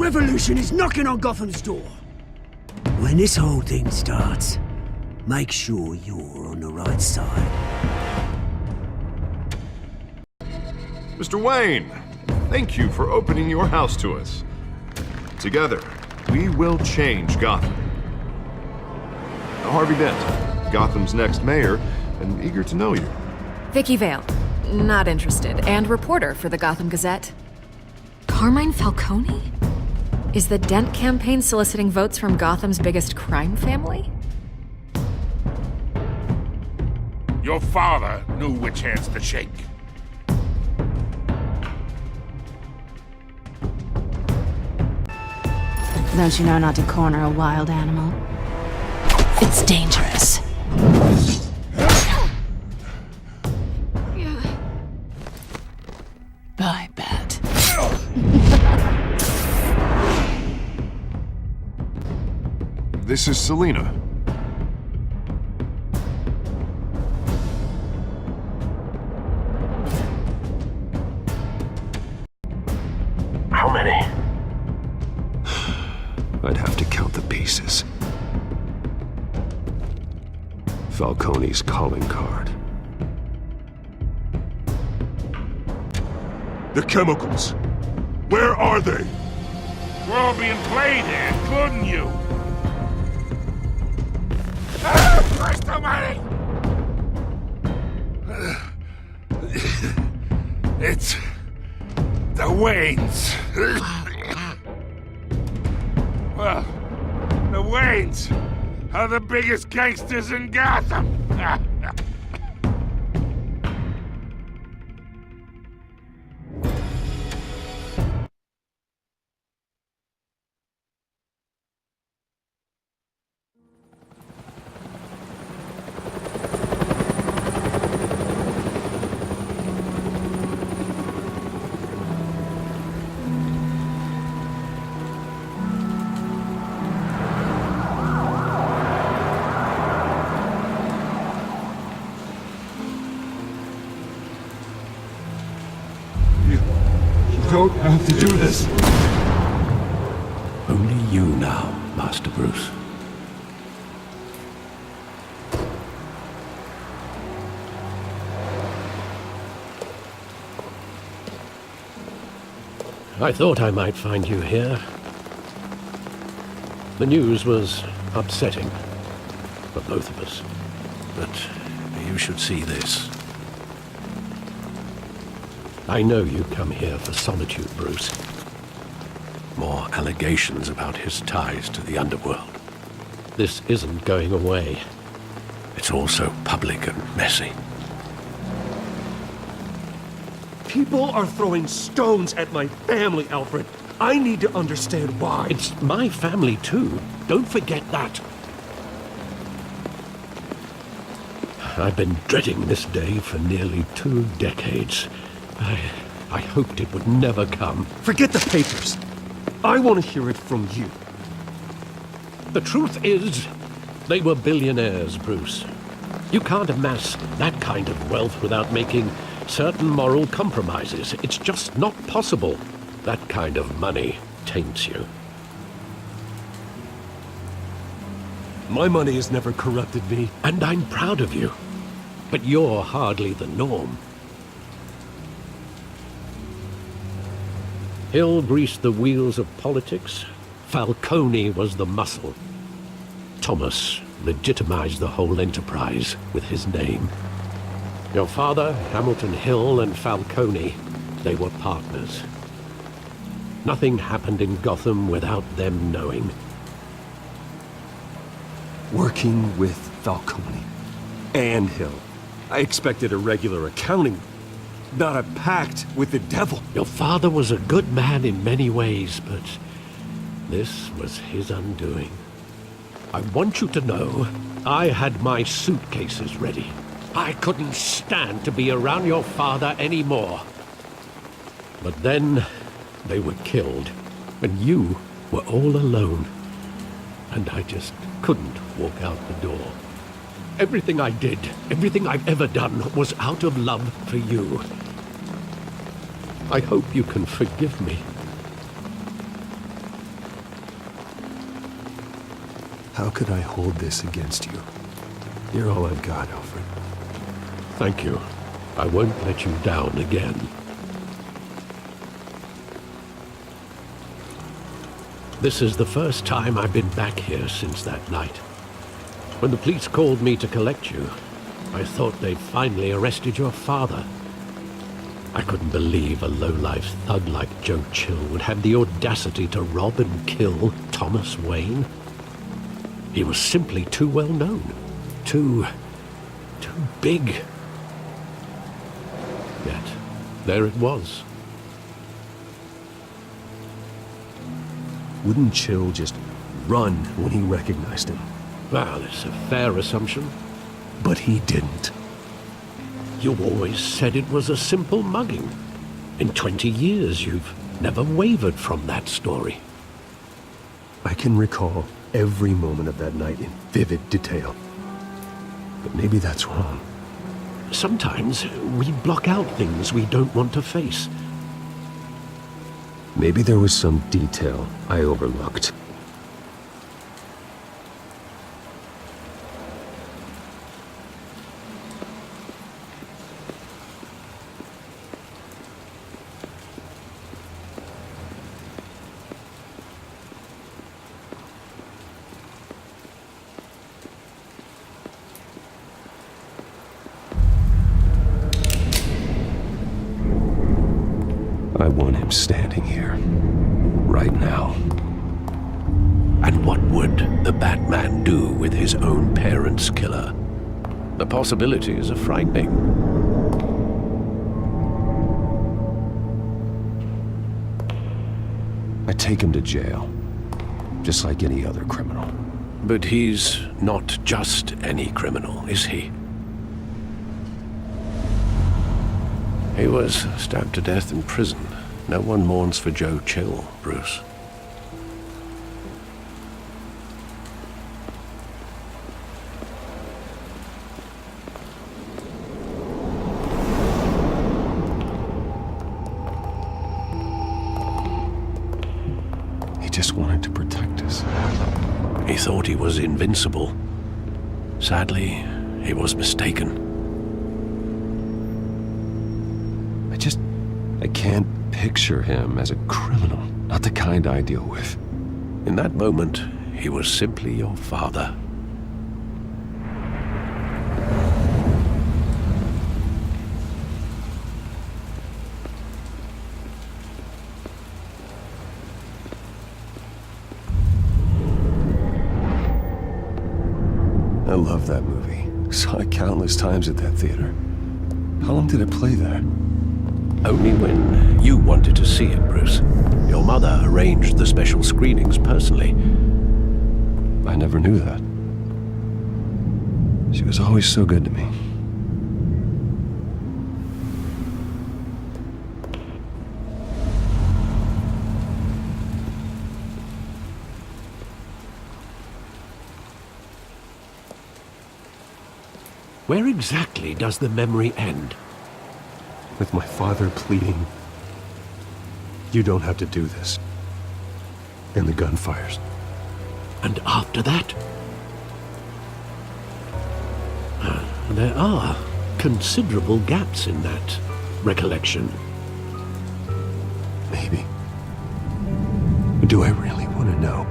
revolution is knocking on Gotham's door. When this whole thing starts, make sure you're on the right side. Mr. Wayne, thank you for opening your house to us. Together, we will change Gotham. Harvey Dent, Gotham's next mayor, and eager to know you. Vicky Vale, not interested, and reporter for the Gotham Gazette. Carmine Falcone? Is the Dent campaign soliciting votes from Gotham's biggest crime family? Your father knew which hands to shake. Don't you know not to corner a wild animal? It's dangerous. I bet. This is Selina. How many? I'd have to count the pieces. Falcone's calling card. The chemicals. Where are they? We're all being played here, including you. Christ almighty! It's the Waynes. Well, the Waynes are the biggest gangsters in Gotham. Don't have to do this. Only you now, Master Bruce. I thought I might find you here. The news was upsetting for both of us. But you should see this. I know you come here for solitude, Bruce. More allegations about his ties to the underworld. This isn't going away. It's all so public and messy. People are throwing stones at my family, Alfred. I need to understand why. It's my family, too. Don't forget that. I've been dreading this day for nearly 2 decades. I hoped it would never come. Forget the papers. I want to hear it from you. The truth is, they were billionaires, Bruce. You can't amass that kind of wealth without making certain moral compromises. It's just not possible. That kind of money taints you. My money has never corrupted me. And I'm proud of you. But you're hardly the norm. Hill greased the wheels of politics. Falcone was the muscle. Thomas legitimized the whole enterprise with his name. Your father, Hamilton Hill, and Falcone, they were partners. Nothing happened in Gotham without them knowing. Working with Falcone and Hill. I expected a regular accounting, not a pact with the devil. Your father was a good man in many ways, but this was his undoing. I want you to know, I had my suitcases ready. I couldn't stand to be around your father anymore. But then, they were killed, and you were all alone. And I just couldn't walk out the door. Everything I did, everything I've ever done, was out of love for you. I hope you can forgive me. How could I hold this against you? You're all I've got, Alfred. Thank you. I won't let you down again. This is the first time I've been back here since that night. When the police called me to collect you, I thought they'd finally arrested your father. I couldn't believe a low-life thug like Joe Chill would have the audacity to rob and kill Thomas Wayne. He was simply too well known. Too big. Yet, there it was. Wouldn't Chill just run when he recognized him? Well, it's a fair assumption. But he didn't. You always said it was a simple mugging. In 20 years, you've never wavered from that story. I can recall every moment of that night in vivid detail. But maybe that's wrong. Sometimes we block out things we don't want to face. Maybe there was some detail I overlooked. I want him standing here, right now. And what would the Batman do with his own parents' killer? The possibilities are frightening. I take him to jail, just like any other criminal. But he's not just any criminal, is he? He was stabbed to death in prison. No one mourns for Joe Chill, Bruce. He just wanted to protect us. He thought he was invincible. Sadly, he was mistaken. I can't picture him as a criminal, not the kind I deal with. In that moment, he was simply your father. I love that movie. Saw it countless times at that theater. How long did it play there? Only when you wanted to see it, Bruce. Your mother arranged the special screenings personally. I never knew that. She was always so good to me. Where exactly does the memory end? With my father pleading, "You don't have to do this." And the gun fires. And after that? There are considerable gaps in that recollection. Maybe. Do I really want to know?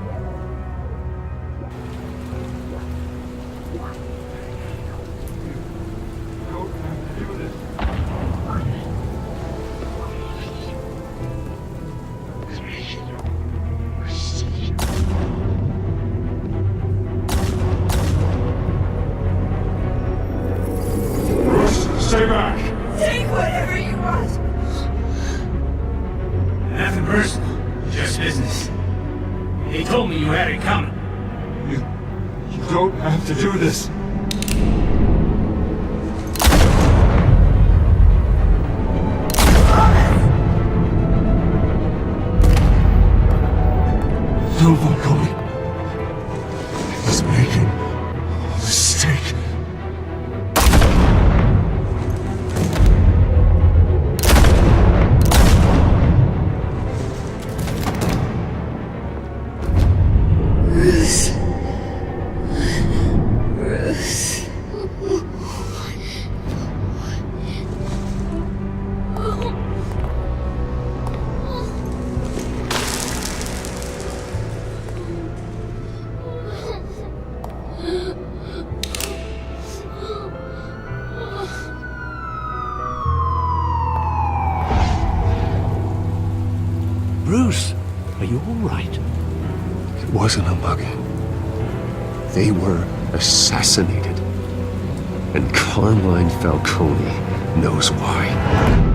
Stay back! Take whatever you want! Nothing personal, just business. He told me you had it coming. You don't have to do this. No, Falcone. He's making a mistake. Bruce, are you all right? It wasn't a mugging. They were assassinated. And Carmine Falcone knows why.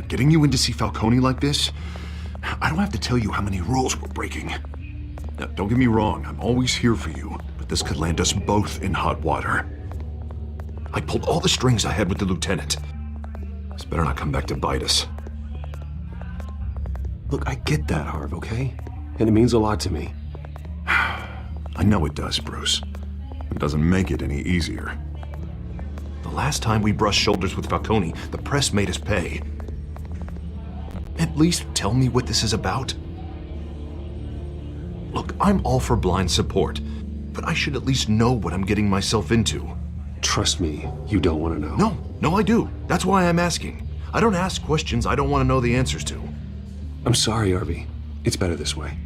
Getting you in to see Falcone like this? I don't have to tell you how many rules we're breaking. Now, don't get me wrong, I'm always here for you, but this could land us both in hot water. I pulled all the strings I had with the lieutenant. This better not come back to bite us. Look, I get that, Harv, okay? And it means a lot to me. I know it does, Bruce. It doesn't make it any easier. The last time we brushed shoulders with Falcone, the press made us pay. At least tell me what this is about. Look, I'm all for blind support, but I should at least know what I'm getting myself into. Trust me, you don't want to know. No, I do. That's why I'm asking. I don't ask questions I don't want to know the answers to. I'm sorry, Arby. It's better this way.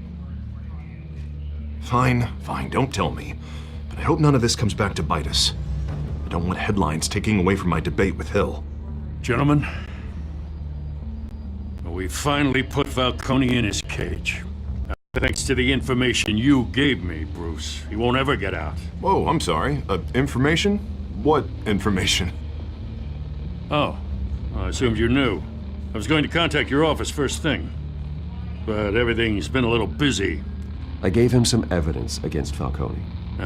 Fine, don't tell me. But I hope none of this comes back to bite us. I don't want headlines taking away from my debate with Hill. Gentlemen, we finally put Falcone in his cage. Thanks to the information you gave me, Bruce. He won't ever get out. Whoa, I'm sorry. Information? What information? Oh, I assumed you knew. I was going to contact your office first thing. But everything's been a little busy. I gave him some evidence against Falcone.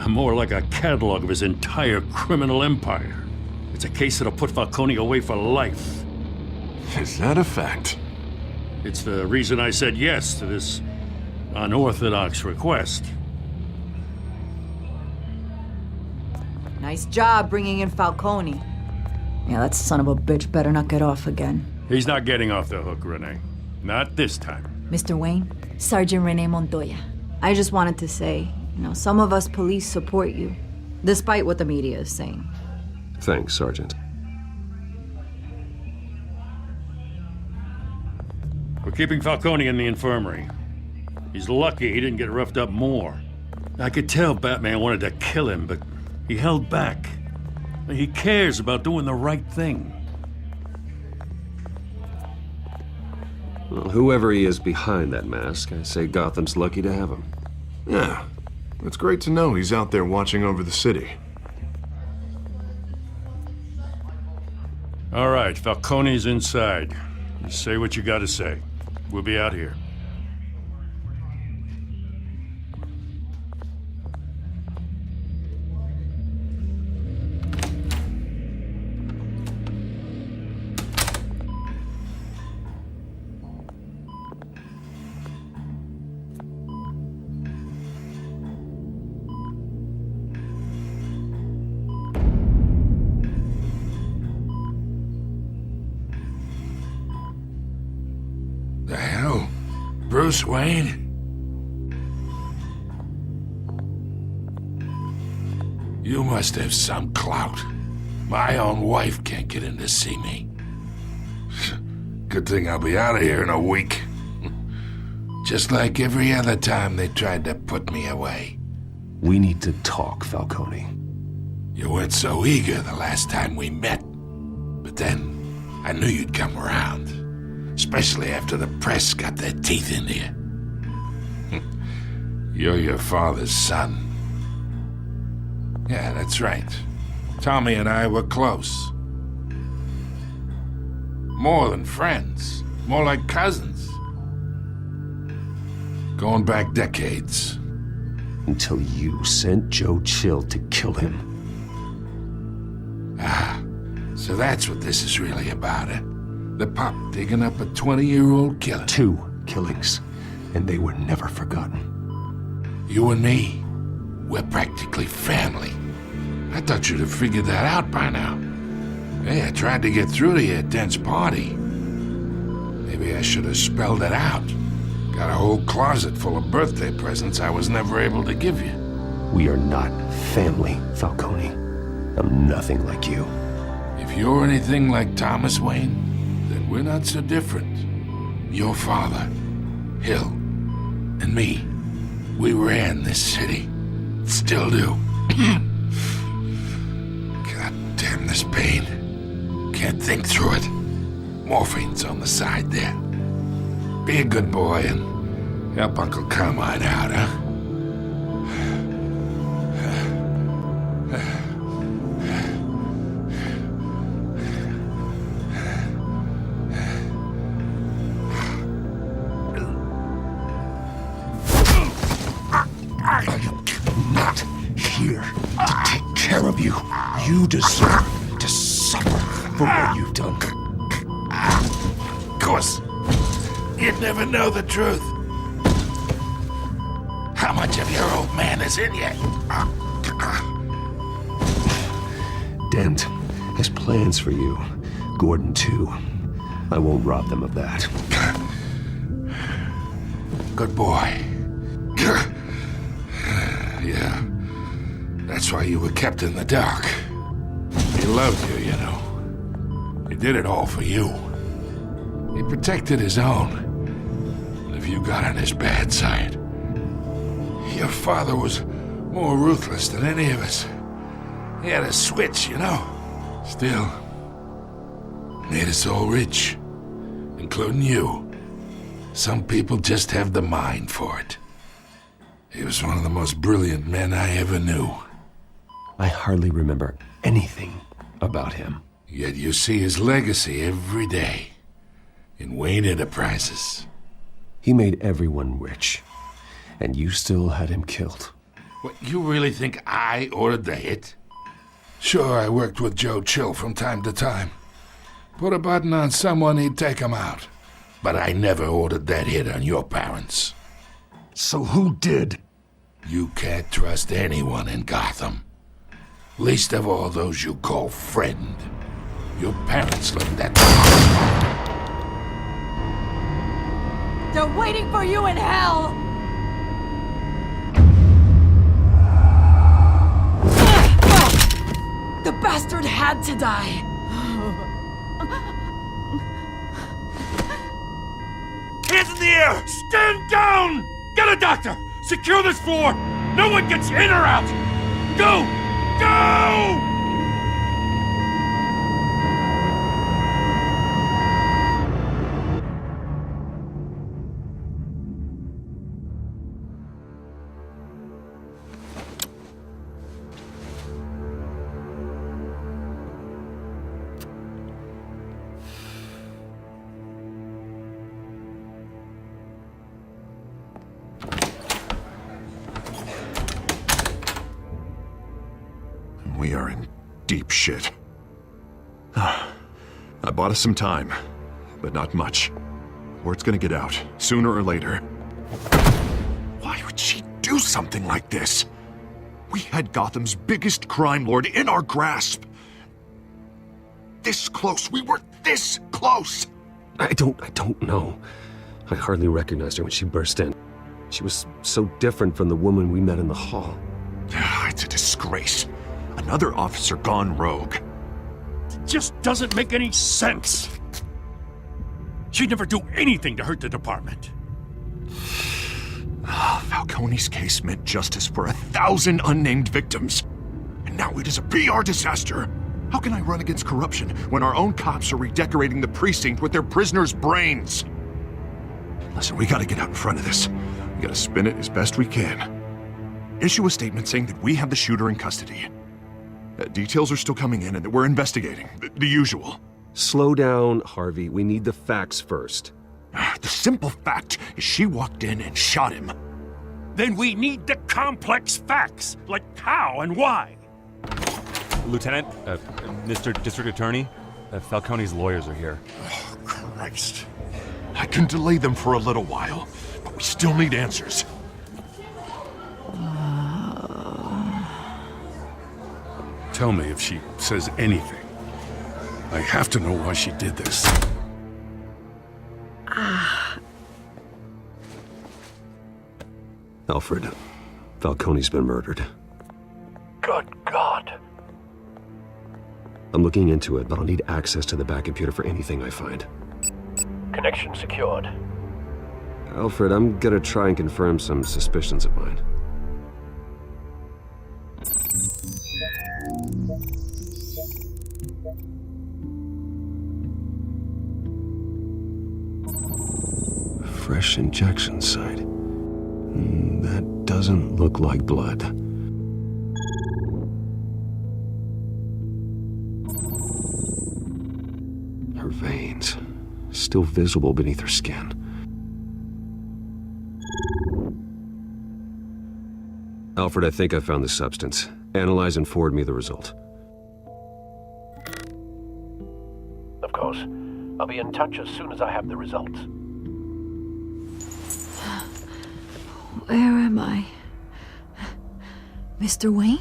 More like a catalog of his entire criminal empire. It's a case that'll put Falcone away for life. Is that a fact? It's the reason I said yes to this unorthodox request. Nice job bringing in Falcone. Yeah, that son of a bitch better not get off again. He's not getting off the hook, Renee. Not this time. Mr. Wayne, Sergeant Renee Montoya. I just wanted to say, some of us police support you, despite what the media is saying. Thanks, Sergeant. We're keeping Falcone in the infirmary. He's lucky he didn't get roughed up more. I could tell Batman wanted to kill him, but he held back. He cares about doing the right thing. Well, whoever he is behind that mask, I say Gotham's lucky to have him. Yeah, it's great to know he's out there watching over the city. All right, Falcone's inside. You say what you gotta say. We'll be out here. The hell? Bruce Wayne? You must have some clout. My own wife can't get in to see me. Good thing I'll be out of here in a week. Just like every other time they tried to put me away. We need to talk, Falcone. You weren't so eager the last time we met. But then, I knew you'd come around. Especially after the press got their teeth into you. You're your father's son. Yeah, that's right. Tommy and I were close. More than friends. More like cousins. Going back decades. Until you sent Joe Chill to kill him. Ah, so that's what this is really about, eh? The pup digging up a 20-year-old killer. 2 killings, and they were never forgotten. You and me, We're practically family. I thought you'd have figured that out by now. Hey, I tried to get through to you at Dent's party. Maybe I should have spelled it out. Got a whole closet full of birthday presents I was never able to give you. We are not family, Falcone. I'm nothing like you. If you're anything like Thomas Wayne, then we're not so different. Your father, Hill, and me, we ran this city. Still do. God damn this pain. Can't think through it. Morphine's on the side there. Be a good boy and help Uncle Carmine out, huh? I am not here to take care of you. You deserve to suffer for what you've done. Of course. You'd never know the truth. How much of your old man is in you? Dent has plans for you. Gordon, too. I won't rob them of that. Good boy. Yeah. That's why you were kept in the dark. He loved you, you know. He did it all for you. He protected his own. And if you got on his bad side, your father was more ruthless than any of us. He had a switch, you know. Still, made us all rich, including you. Some people just have the mind for it. He was one of the most brilliant men I ever knew. I hardly remember anything about him. Yet you see his legacy every day in Wayne Enterprises. He made everyone rich, and you still had him killed. What, you really think I ordered the hit? Sure, I worked with Joe Chill from time to time. Put a button on someone, he'd take him out. But I never ordered that hit on your parents. So who did? You can't trust anyone in Gotham. Least of all those you call friend. Your parents left that... They're waiting for you in hell! The bastard had to die! Hands in the air! Stand down! Get a doctor! Secure this floor! No one gets in or out! Go! Go! We are in deep shit. I bought us some time, but not much. Word's gonna get out, sooner or later. Why would she do something like this? We had Gotham's biggest crime lord in our grasp. This close, we were this close! I don't know. I hardly recognized her when she burst in. She was so different from the woman we met in the hall. It's a disgrace. Another officer gone rogue. It just doesn't make any sense. She'd never do anything to hurt the department. Falcone's case meant justice for 1,000 unnamed victims. And now it is a PR disaster. How can I run against corruption when our own cops are redecorating the precinct with their prisoners' brains? Listen, we gotta get out in front of this. We gotta spin it as best we can. Issue a statement saying that we have the shooter in custody. Details are still coming in and that we're investigating. The usual. Slow down, Harvey. We need the facts first. The simple fact is she walked in and shot him. Then we need the complex facts, like how and why. Lieutenant, Mr. District Attorney, Falcone's lawyers are here. Oh, Christ. I can delay them for a little while, but we still need answers. Tell me if she says anything. I have to know why she did this. Alfred, Falcone's been murdered. Good God. I'm looking into it, but I'll need access to the back computer for anything I find. Connection secured. Alfred, I'm gonna try and confirm some suspicions of mine. Fresh injection site. That doesn't look like blood. Her veins, still visible beneath her skin. Alfred, I think I found the substance. Analyze and forward me the result. Of course. I'll be in touch as soon as I have the results. Where am I? Mr. Wayne?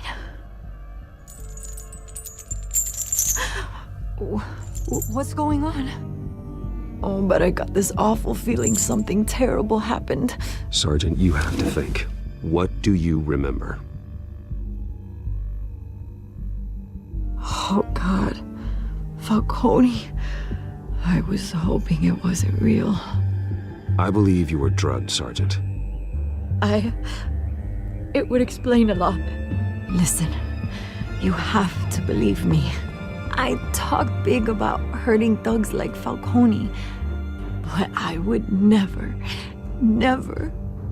What's going on? Oh, but I got this awful feeling something terrible happened. Sergeant, you have to think. What do you remember? Oh, God. Falcone. I was hoping it wasn't real. I believe you were drugged, Sergeant. It would explain a lot. Listen, you have to believe me. I talk big about hurting thugs like Falcone, but I would never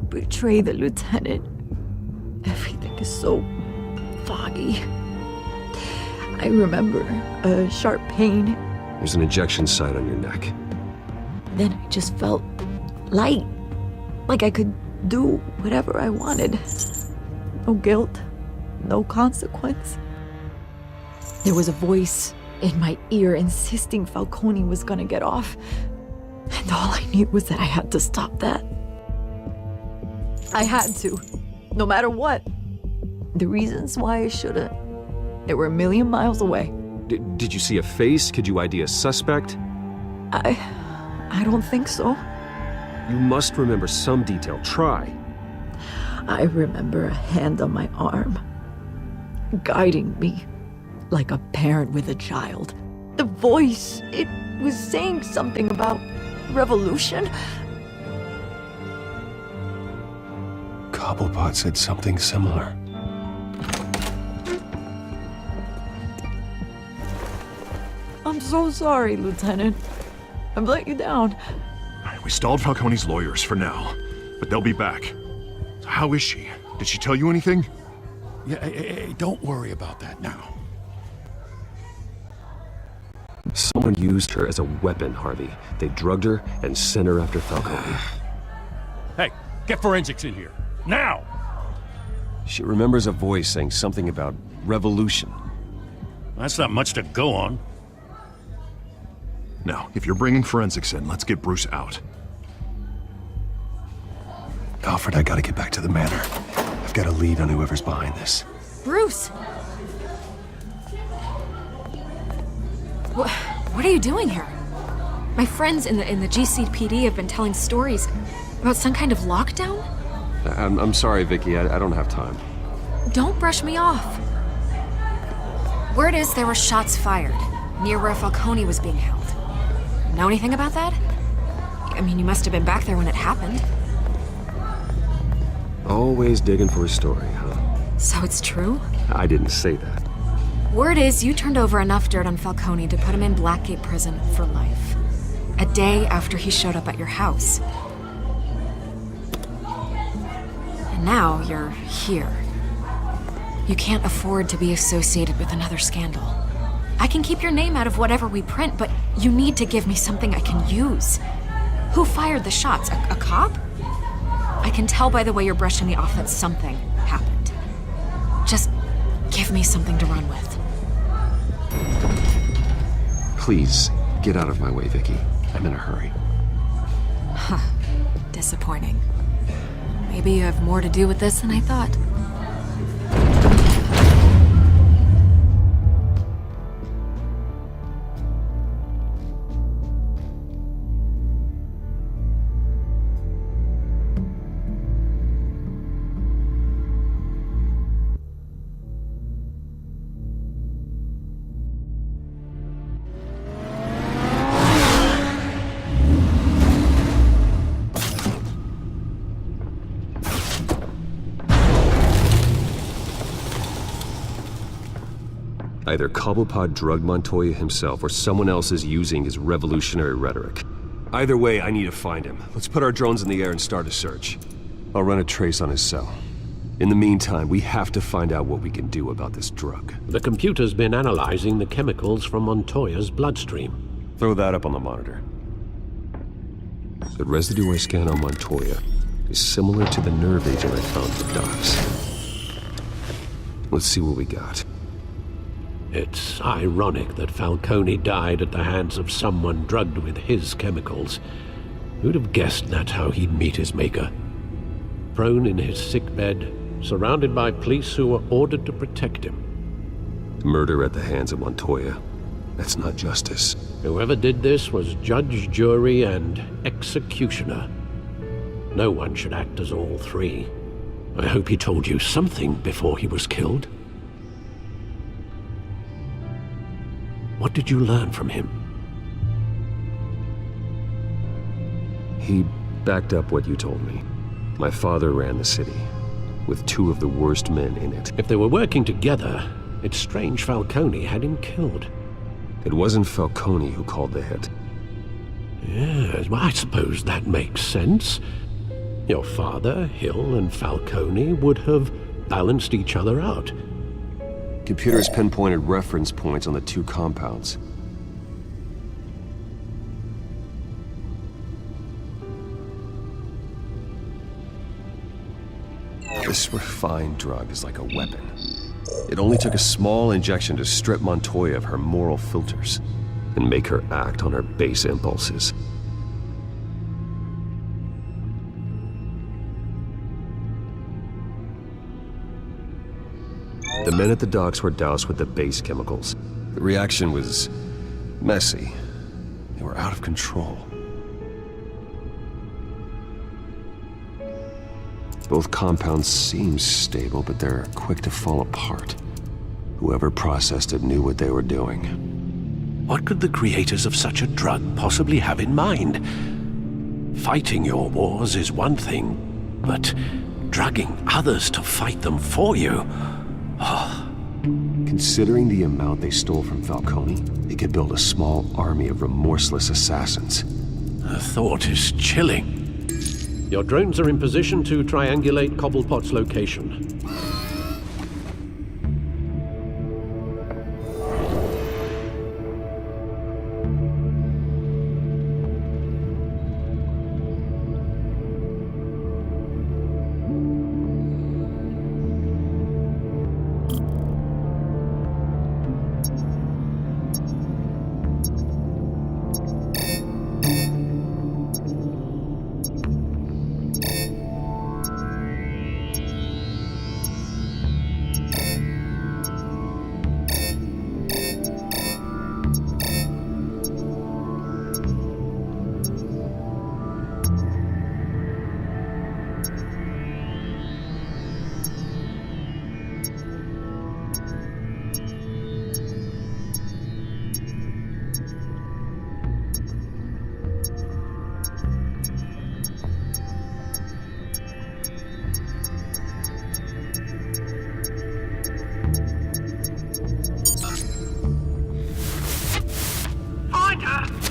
betray the lieutenant. Everything is so foggy. I remember a sharp pain. There's an injection site on your neck. Then I just felt light, like I could do whatever I wanted. No guilt, no consequence. There was a voice in my ear insisting Falcone was gonna get off. And all I knew was that I had to stop that. I had to, no matter what. The reasons why I shouldn't, they were a million miles away. Did you see a face? Could you ID a suspect? I don't think so. You must remember some detail. Try. I remember a hand on my arm, guiding me like a parent with a child. The voice, it was saying something about revolution. Cobblepot said something similar. I'm so sorry, Lieutenant. I've let you down. We stalled Falcone's lawyers for now, but they'll be back. So how is she? Did she tell you anything? Yeah, hey, don't worry about that now. Someone used her as a weapon, Harvey. They drugged her and sent her after Falcone. Hey, get forensics in here. Now! She remembers a voice saying something about revolution. That's not much to go on. Now, if you're bringing forensics in, let's get Bruce out. Alfred, I gotta get back to the manor. I've got a lead on whoever's behind this. Bruce! What are you doing here? My friends in the GCPD have been telling stories about some kind of lockdown? I'm sorry, Vicky. I don't have time. Don't brush me off. Word is there were shots fired near where Falcone was being held. Know anything about that? I mean, you must have been back there when it happened. Always digging for a story, huh? So it's true? I didn't say that. Word is you turned over enough dirt on Falcone to put him in Blackgate Prison for life. A day after he showed up at your house. And now you're here. You can't afford to be associated with another scandal. I can keep your name out of whatever we print, but you need to give me something I can use. Who fired the shots? A cop? I can tell by the way you're brushing me off that something happened. Just give me something to run with. Please, get out of my way, Vicky. I'm in a hurry. Huh. Disappointing. Maybe you have more to do with this than I thought. Either Cobblepot drugged Montoya himself, or someone else is using his revolutionary rhetoric. Either way, I need to find him. Let's put our drones in the air and start a search. I'll run a trace on his cell. In the meantime, we have to find out what we can do about this drug. The computer's been analyzing the chemicals from Montoya's bloodstream. Throw that up on the monitor. The residue I scan on Montoya is similar to the nerve agent I found at the docks. Let's see what we got. It's ironic that Falcone died at the hands of someone drugged with his chemicals. Who'd have guessed that's how he'd meet his maker? Prone in his sickbed, surrounded by police who were ordered to protect him. Murder at the hands of Montoya. That's not justice. Whoever did this was judge, jury, and executioner. No one should act as all three. I hope he told you something before he was killed. What did you learn from him? He backed up what you told me. My father ran the city, with two of the worst men in it. If they were working together, it's strange Falcone had him killed. It wasn't Falcone who called the hit. Yes, well, I suppose that makes sense. Your father, Hill, and Falcone would have balanced each other out. Computers pinpointed reference points on the two compounds. This refined drug is like a weapon. It only took a small injection to strip Montoya of her moral filters and make her act on her base impulses. The men at the docks were doused with the base chemicals. The reaction was messy. They were out of control. Both compounds seem stable, but they're quick to fall apart. Whoever processed it knew what they were doing. What could the creators of such a drug possibly have in mind? Fighting your wars is one thing, but drugging others to fight them for you? Considering the amount they stole from Falcone, they could build a small army of remorseless assassins. The thought is chilling. Your drones are in position to triangulate Cobblepot's location.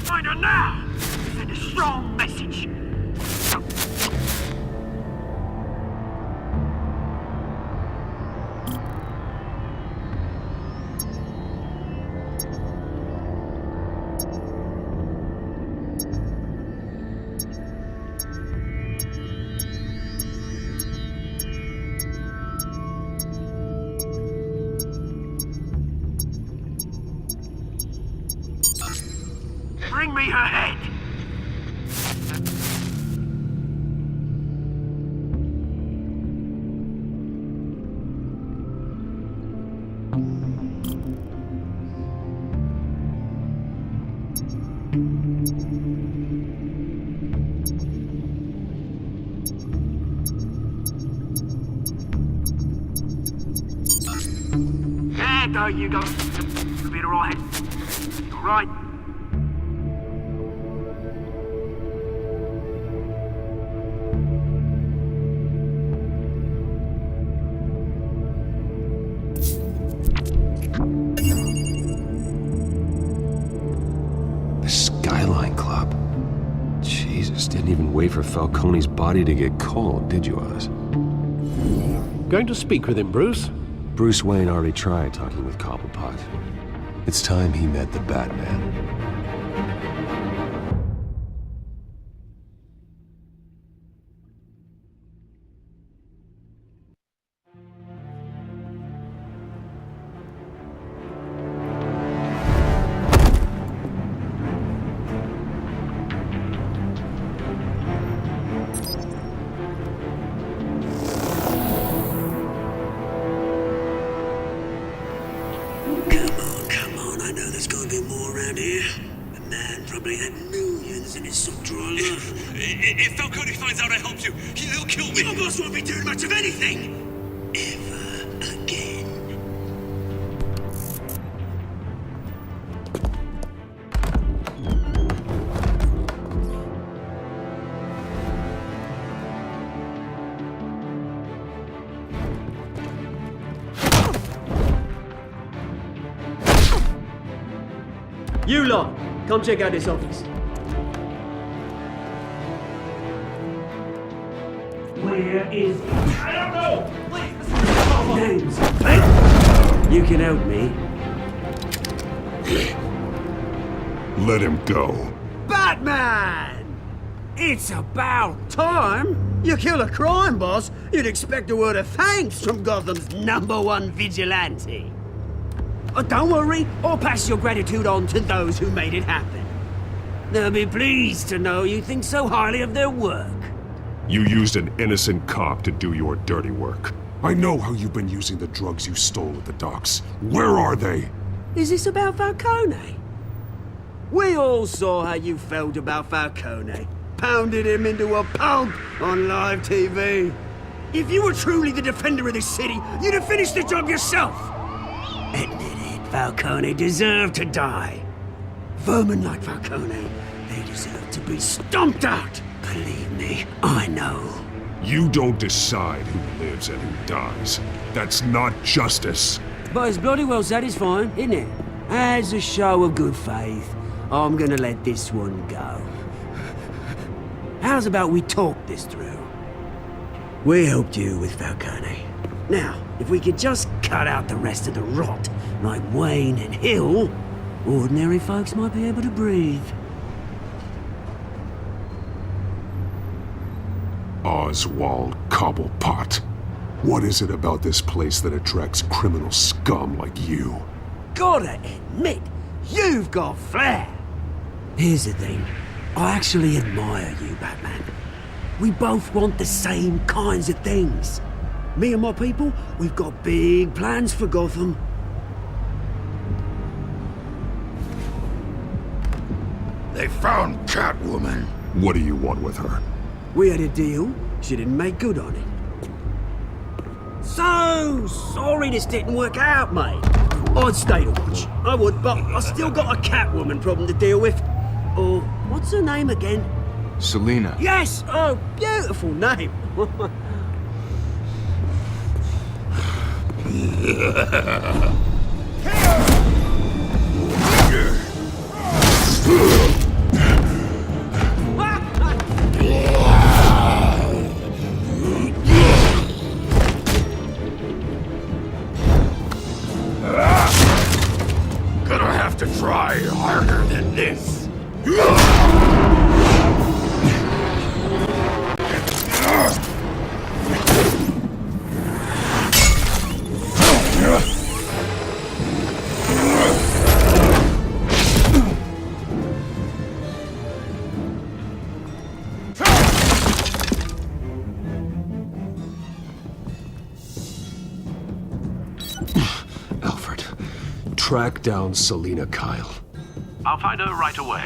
Find her now! Send a strong message. Bring me her head! There you go. You'll be alright. Alright. for Falcone's body to get cold, did you, Oz? Going to speak with him, Bruce? Bruce Wayne already tried talking with Cobblepot. It's time he met the Batman. If Falcone finds out I helped you, he'll kill me. Your boss won't be doing much of anything. Ever again. You lot, come check out this office. Where is he? I don't know! Please, Names. Hey! You can help me. Let him go. Batman! It's about time. You kill a crime boss, you'd expect a word of thanks from Gotham's #1 vigilante. Oh, don't worry, I'll pass your gratitude on to those who made it happen. They'll be pleased to know you think so highly of their work. You used an innocent cop to do your dirty work. I know how you've been using the drugs you stole at the docks. Where are they? Is this about Falcone? We all saw how you felt about Falcone. Pounded him into a pulp on live TV. If you were truly the defender of this city, you'd have finished the job yourself. Admit it, Falcone deserved to die. Vermin like Falcone, they deserve to be stomped out. Believe me, I know. You don't decide who lives and who dies. That's not justice. But it's bloody well satisfying, isn't it? As a show of good faith, I'm gonna let this one go. How's about we talk this through? We helped you with Falcone. Now, if we could just cut out the rest of the rot, like Wayne and Hill, ordinary folks might be able to breathe. Oswald Cobblepot. What is it about this place that attracts criminal scum like you? Gotta admit, you've got flair. Here's the thing. I actually admire you, Batman. We both want the same kinds of things. Me and my people, we've got big plans for Gotham. They found Catwoman. What do you want with her? We had a deal. She didn't make good on it. So sorry this didn't work out, mate. I'd stay to watch. I would, but I still got a Catwoman problem to deal with. Oh, what's her name again? Selina. Yes! Oh, beautiful name. Gonna have to try harder than this. Alfred, track down Selina Kyle. I'll find her right away.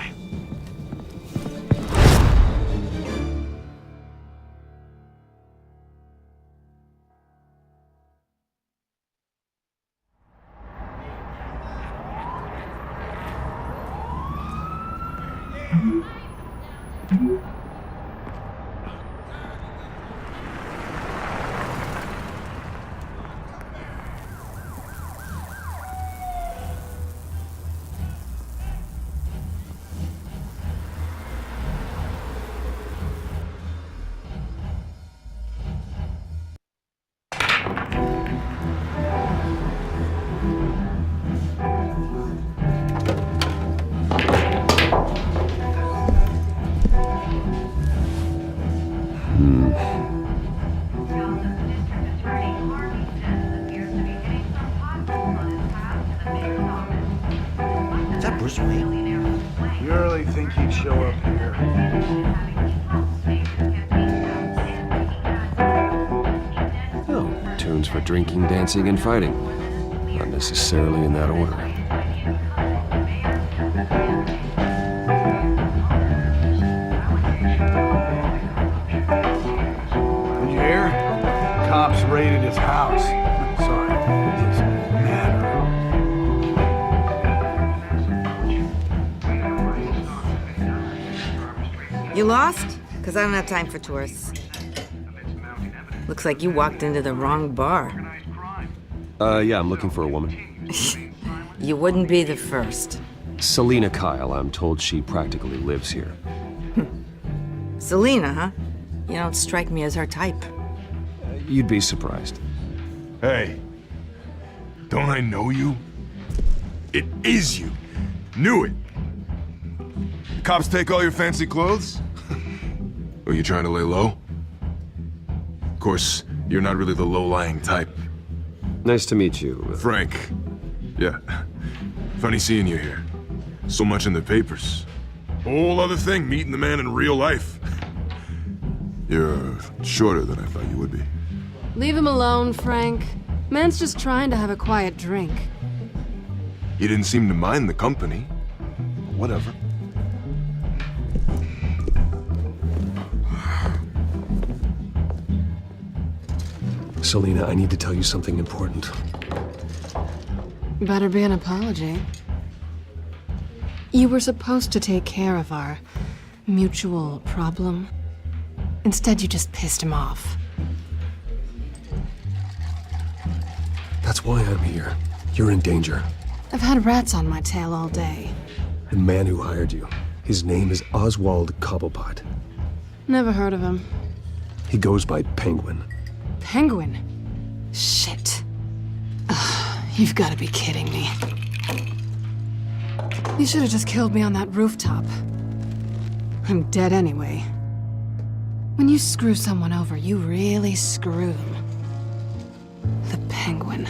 Bruce Wayne? You really think he'd show up here? Oh, tunes for drinking, dancing, and fighting. Not necessarily in that order. Did you hear? Cops raided his house. Sorry, his manor. You lost? Because I don't have time for tourists. Looks like you walked into the wrong bar. Yeah, I'm looking for a woman. You wouldn't be the first. Selina Kyle, I'm told she practically lives here. Selina, huh? You don't strike me as her type. You'd be surprised. Hey, don't I know you? It is you. Knew it. Cops take all your fancy clothes? Are you trying to lay low? Of course, you're not really the low-lying type. Nice to meet you. Frank. Yeah. Funny seeing you here. So much in the papers. Whole other thing, meeting the man in real life. You're shorter than I thought you would be. Leave him alone, Frank. Man's just trying to have a quiet drink. You didn't seem to mind the company. Whatever. Selina, I need to tell you something important. Better be an apology. You were supposed to take care of our mutual problem. Instead, you just pissed him off. That's why I'm here. You're in danger. I've had rats on my tail all day. The man who hired you, his name is Oswald Cobblepot. Never heard of him. He goes by Penguin. Penguin? Shit. Ugh, you've got to be kidding me. You should have just killed me on that rooftop. I'm dead anyway. When you screw someone over, you really screw them. The Penguin.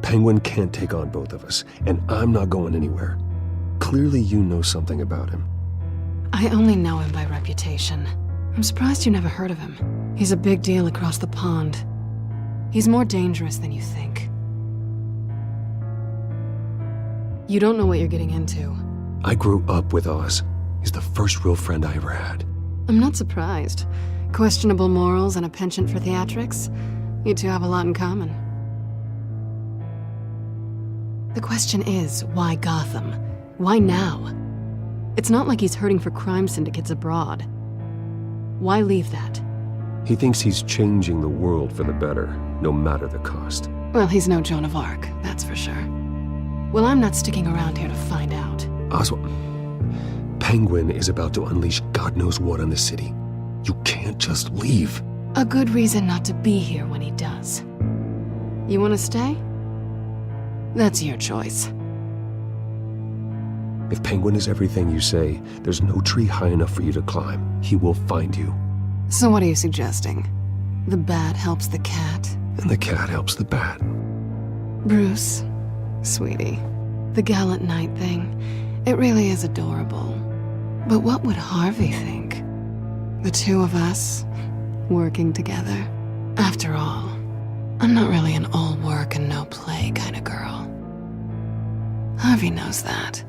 Penguin can't take on both of us, and I'm not going anywhere. Clearly you know something about him. I only know him by reputation. I'm surprised you never heard of him. He's a big deal across the pond. He's more dangerous than you think. You don't know what you're getting into. I grew up with Oz. He's the first real friend I ever had. I'm not surprised. Questionable morals and a penchant for theatrics. You two have a lot in common. The question is, why Gotham? Why now? It's not like he's hurting for crime syndicates abroad. Why leave that? He thinks he's changing the world for the better, no matter the cost. Well, he's no Joan of Arc, that's for sure. Well, I'm not sticking around here to find out. Oswald, Penguin is about to unleash God knows what on the city. You can't just leave. A good reason not to be here when he does. You want to stay? That's your choice. If Penguin is everything you say, there's no tree high enough for you to climb. He will find you. So what are you suggesting? The bat helps the cat? And the cat helps the bat. Bruce, sweetie, the gallant knight thing, it really is adorable. But what would Harvey think? The two of us, working together. After all, I'm not really an all work and no play kind of girl. Harvey knows that.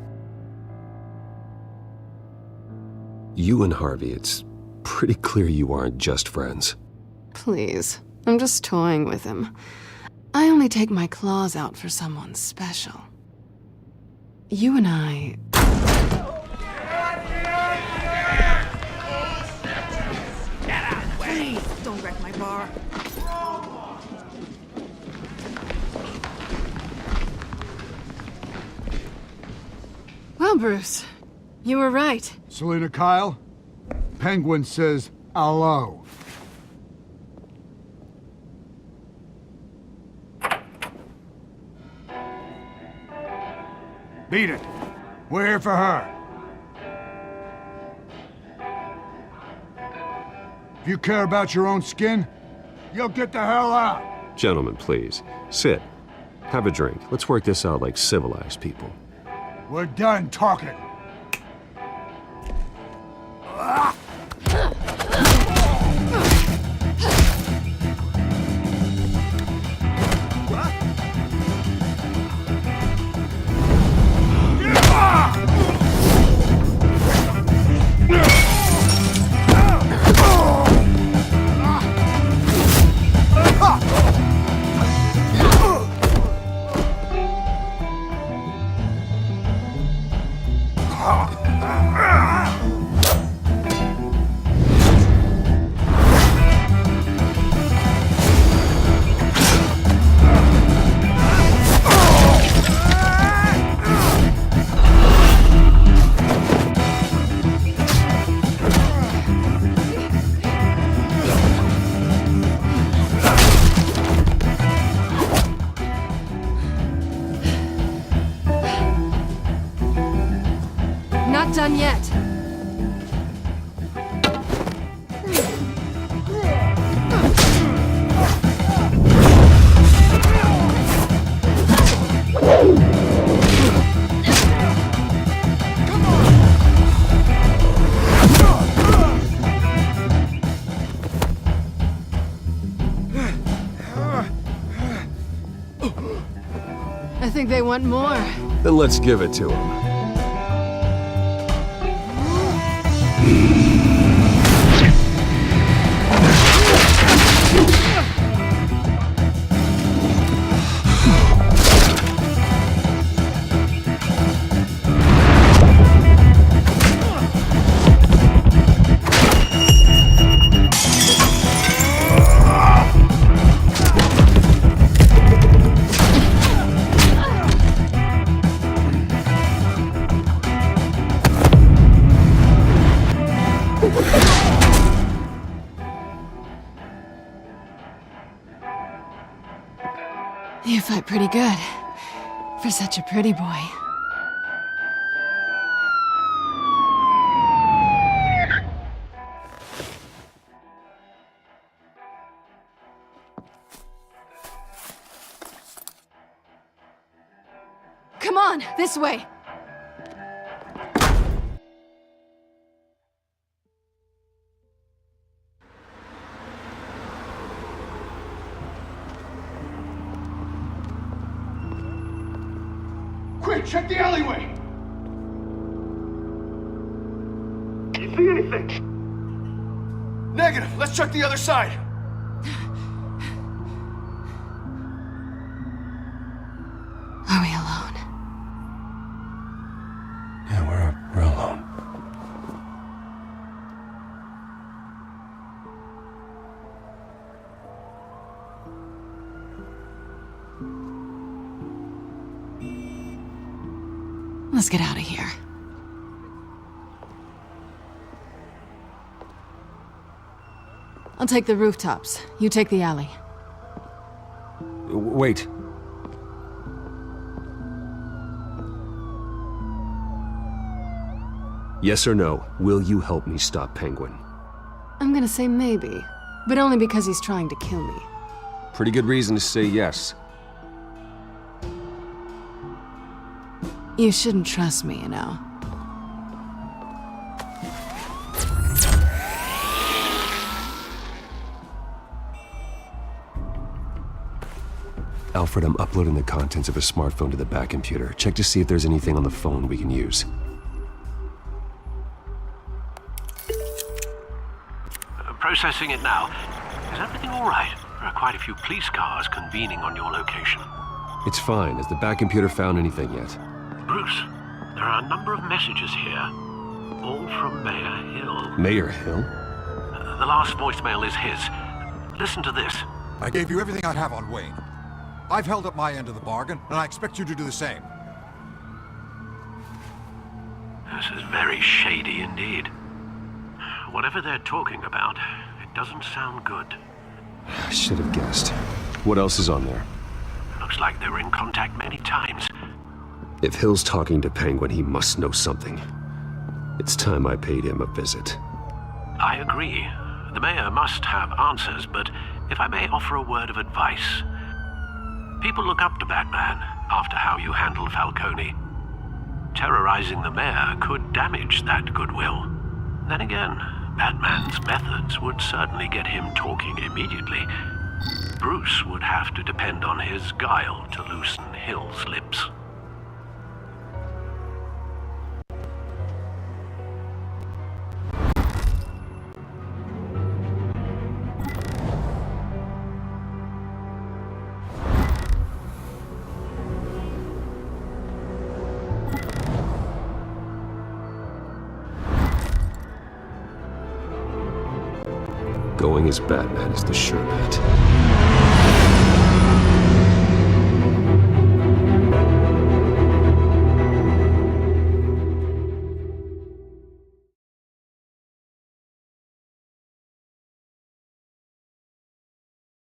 You and Harvey, it's pretty clear you aren't just friends. Please, I'm just toying with him. I only take my claws out for someone special. You and I... Please, don't wreck my bar. Well, Bruce, you were right. Selina Kyle, Penguin says hello. Beat it. We're here for her. If you care about your own skin, you'll get the hell out. Gentlemen, please, sit. Have a drink. Let's work this out like civilized people. We're done talking. Not done yet. I think they want more. Then let's give it to them. You fight pretty good. For such a pretty boy. Come on, this way. Quick, check the alleyway! You see anything? Negative. Let's check the other side. Are we alone? Yeah, we're alone. Let's get out of here. I'll take the rooftops. You take the alley. Wait. Yes or no, will you help me stop Penguin? I'm gonna say maybe, but only because he's trying to kill me. Pretty good reason to say yes. You shouldn't trust me, you know. Alfred, I'm uploading the contents of a smartphone to the back computer. Check to see if there's anything on the phone we can use. Processing it now. Is everything all right? There are quite a few police cars convening on your location. It's fine. Has the back computer found anything yet? Bruce, there are a number of messages here, all from Mayor Hill. Mayor Hill? The last voicemail is his. Listen to this. I gave you everything I have on Wayne. I've held up my end of the bargain, and I expect you to do the same. This is very shady indeed. Whatever they're talking about, it doesn't sound good. I should have guessed. What else is on there? Looks like they were in contact many times. If Hill's talking to Penguin, he must know something. It's time I paid him a visit. I agree. The mayor must have answers, but if I may offer a word of advice, People look up to Batman after how you handled Falcone. Terrorizing the mayor could damage that goodwill. Then again, Batman's methods would certainly get him talking immediately. Bruce would have to depend on his guile to loosen Hill's lips. Going as Batman is the sure bet.